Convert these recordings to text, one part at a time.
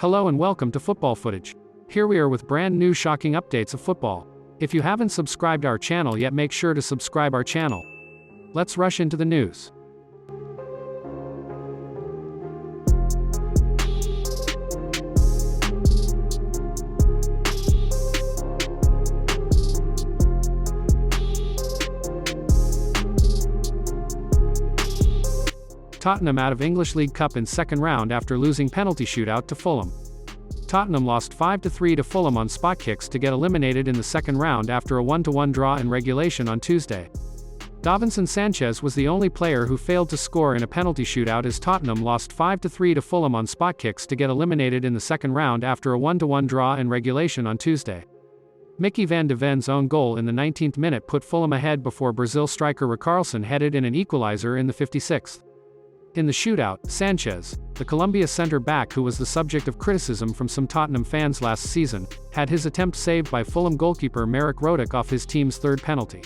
Hello and welcome to Football Footage. Here we are with brand new shocking updates of football. If you haven't subscribed our channel yet, make sure to subscribe our channel. Let's rush into the news. Tottenham out of English League Cup in second round after losing penalty shootout to Fulham. Tottenham lost 5-3 to Fulham on spot kicks to get eliminated in the second round after a 1-1 draw in regulation on Tuesday. Davinson Sanchez was the only player who failed to score in a penalty shootout as Tottenham lost 5-3 to Fulham on spot kicks to get eliminated in the second round after a 1-1 draw in regulation on Tuesday. Mickey van de Ven's own goal in the 19th minute put Fulham ahead before Brazil striker Richarlison headed in an equalizer in the 56th. In the shootout, Sanchez, the Colombia centre-back who was the subject of criticism from some Tottenham fans last season, had his attempt saved by Fulham goalkeeper Marek Rodic off his team's third penalty.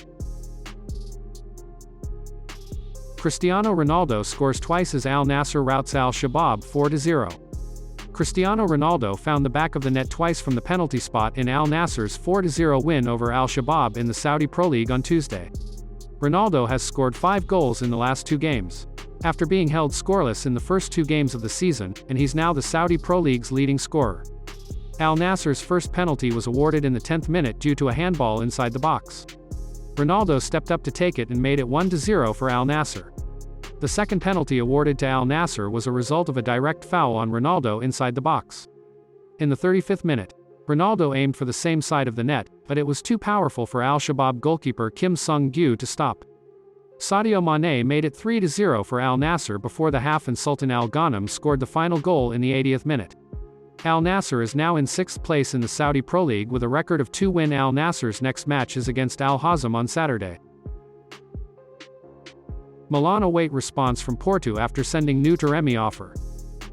Cristiano Ronaldo scores twice as Al Nassr routs Al Shabab 4-0. Cristiano Ronaldo found the back of the net twice from the penalty spot in Al Nassr's 4-0 win over Al Shabab in the Saudi Pro League on Tuesday. Ronaldo has scored 5 goals in the last 2 games. After being held scoreless in the first 2 games of the season, and he's now the Saudi Pro League's leading scorer. Al Nassr's first penalty was awarded in the 10th minute due to a handball inside the box. Ronaldo stepped up to take it and made it 1-0 for Al Nassr. The second penalty awarded to Al Nassr was a result of a direct foul on Ronaldo inside the box. In the 35th minute, Ronaldo aimed for the same side of the net, but it was too powerful for Al Shabab goalkeeper Kim Sung-gyu to stop. Sadio Mane made it 3-0 for Al Nassr before the half, and Sultan Al Ghanem scored the final goal in the 80th minute. Al Nassr is now in 6th place in the Saudi Pro League with a record of 2-win. Al Nassr's next match is against Al Hazm on Saturday. Milan await response from Porto after sending new Taremi offer.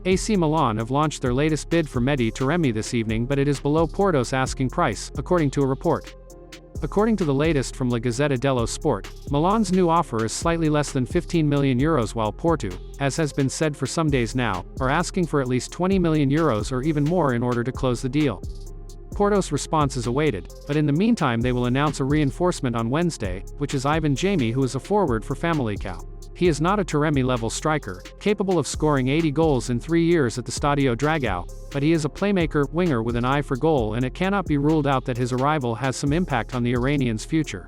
AC Milan have launched their latest bid for Mehdi Taremi this evening, but it is below Porto's asking price, according to a report. According to the latest from La Gazzetta dello Sport, Milan's new offer is slightly less than €15 million, while Porto, as has been said for some days now, are asking for at least €20 million or even more in order to close the deal. Porto's response is awaited, but in the meantime they will announce a reinforcement on Wednesday, which is Ivan Jamie, who is a forward for Famalicão. He is not a Taremi-level striker, capable of scoring 80 goals in 3 years at the Stadio Dragao, but he is a playmaker, winger with an eye for goal, and it cannot be ruled out that his arrival has some impact on the Iranian's future.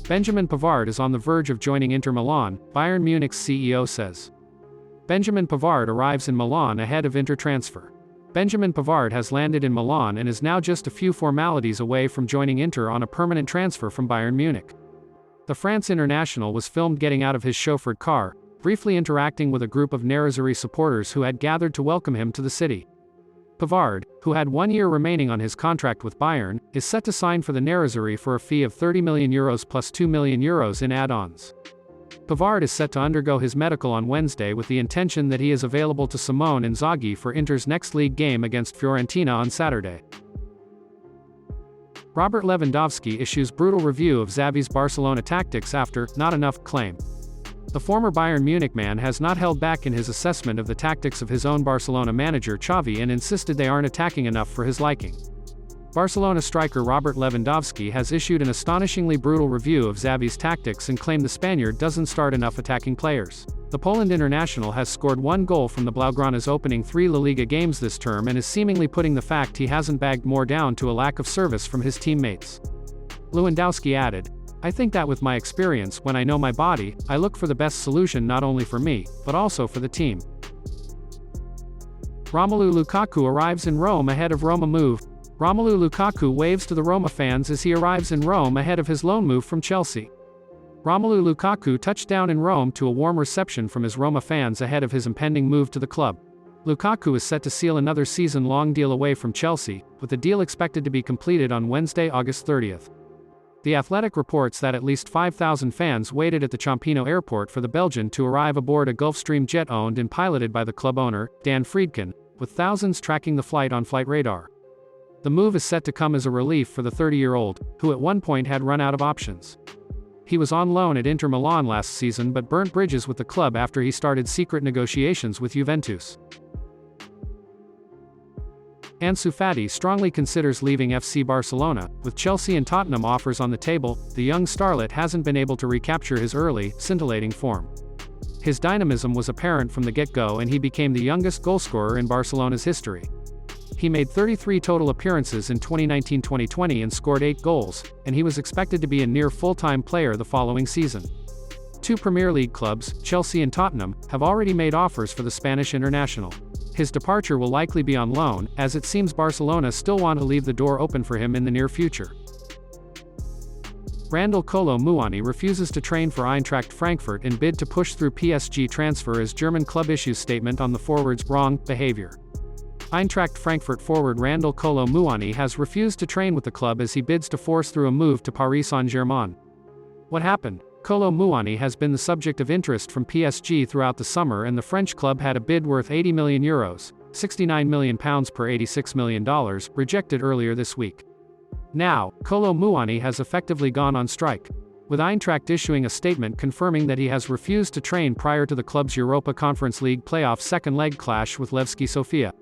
Benjamin Pavard is on the verge of joining Inter Milan, Bayern Munich's CEO says. Benjamin Pavard arrives in Milan ahead of Inter transfer. Benjamin Pavard has landed in Milan and is now just a few formalities away from joining Inter on a permanent transfer from Bayern Munich. The France international was filmed getting out of his chauffeured car, briefly interacting with a group of Nerazzurri supporters who had gathered to welcome him to the city. Pavard, who had 1 year remaining on his contract with Bayern, is set to sign for the Nerazzurri for a fee of €30 million plus €2 million in add-ons. Pavard is set to undergo his medical on Wednesday with the intention that he is available to Simone Inzaghi for Inter's next league game against Fiorentina on Saturday. Robert Lewandowski issues brutal review of Xavi's Barcelona tactics after not enough claim. The former Bayern Munich man has not held back in his assessment of the tactics of his own Barcelona manager Xavi and insisted they aren't attacking enough for his liking. Barcelona striker Robert Lewandowski has issued an astonishingly brutal review of Xavi's tactics and claimed the Spaniard doesn't start enough attacking players. The Poland international has scored 1 goal from the Blaugrana's opening 3 La Liga games this term and is seemingly putting the fact he hasn't bagged more down to a lack of service from his teammates. Lewandowski added, "I think that with my experience, when I know my body, I look for the best solution not only for me, but also for the team." Romelu Lukaku arrives in Rome ahead of Roma move. Romelu Lukaku waves to the Roma fans as he arrives in Rome ahead of his loan move from Chelsea. Romelu Lukaku touched down in Rome to a warm reception from his Roma fans ahead of his impending move to the club. Lukaku is set to seal another season-long deal away from Chelsea, with the deal expected to be completed on Wednesday, August 30th. The Athletic reports that at least 5,000 fans waited at the Ciampino airport for the Belgian to arrive aboard a Gulfstream jet owned and piloted by the club owner, Dan Friedkin, with thousands tracking the flight on flight radar. The move is set to come as a relief for the 30-year-old, who at one point had run out of options. He was on loan at Inter Milan last season but burnt bridges with the club after he started secret negotiations with Juventus. Ansu Fati strongly considers leaving FC Barcelona. With Chelsea and Tottenham offers on the table, the young starlet hasn't been able to recapture his early, scintillating form. His dynamism was apparent from the get-go and he became the youngest goalscorer in Barcelona's history. He made 33 total appearances in 2019-2020 and scored 8 goals, and he was expected to be a near full-time player the following season. 2 Premier League clubs, Chelsea and Tottenham, have already made offers for the Spanish international. His departure will likely be on loan, as it seems Barcelona still want to leave the door open for him in the near future. Randal Kolo Muani refuses to train for Eintracht Frankfurt in bid to push through PSG transfer as German club issues statement on the forward's wrong behavior. Eintracht Frankfurt forward Randal Kolo Muani has refused to train with the club as he bids to force through a move to Paris Saint-Germain. What happened? Kolo Muani has been the subject of interest from PSG throughout the summer, and the French club had a bid worth €80 million, £69 million per $86 million, rejected earlier this week. Now, Kolo Muani has effectively gone on strike, with Eintracht issuing a statement confirming that he has refused to train prior to the club's Europa Conference League playoff second leg clash with Levski Sofia.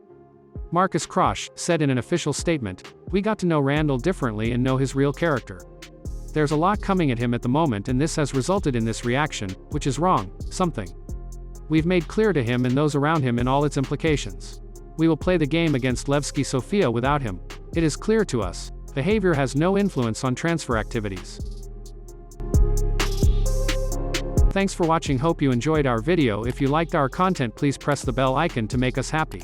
Markus Krösche said in an official statement, "We got to know Randal differently and know his real character. There's a lot coming at him at the moment and this has resulted in this reaction, which is wrong, something we've made clear to him and those around him in all its implications. We will play the game against Levski Sofia without him. It is clear to us. Behavior has no influence on transfer activities." Thanks for watching. Hope you enjoyed our video. If you liked our content, please press the bell icon to make us happy.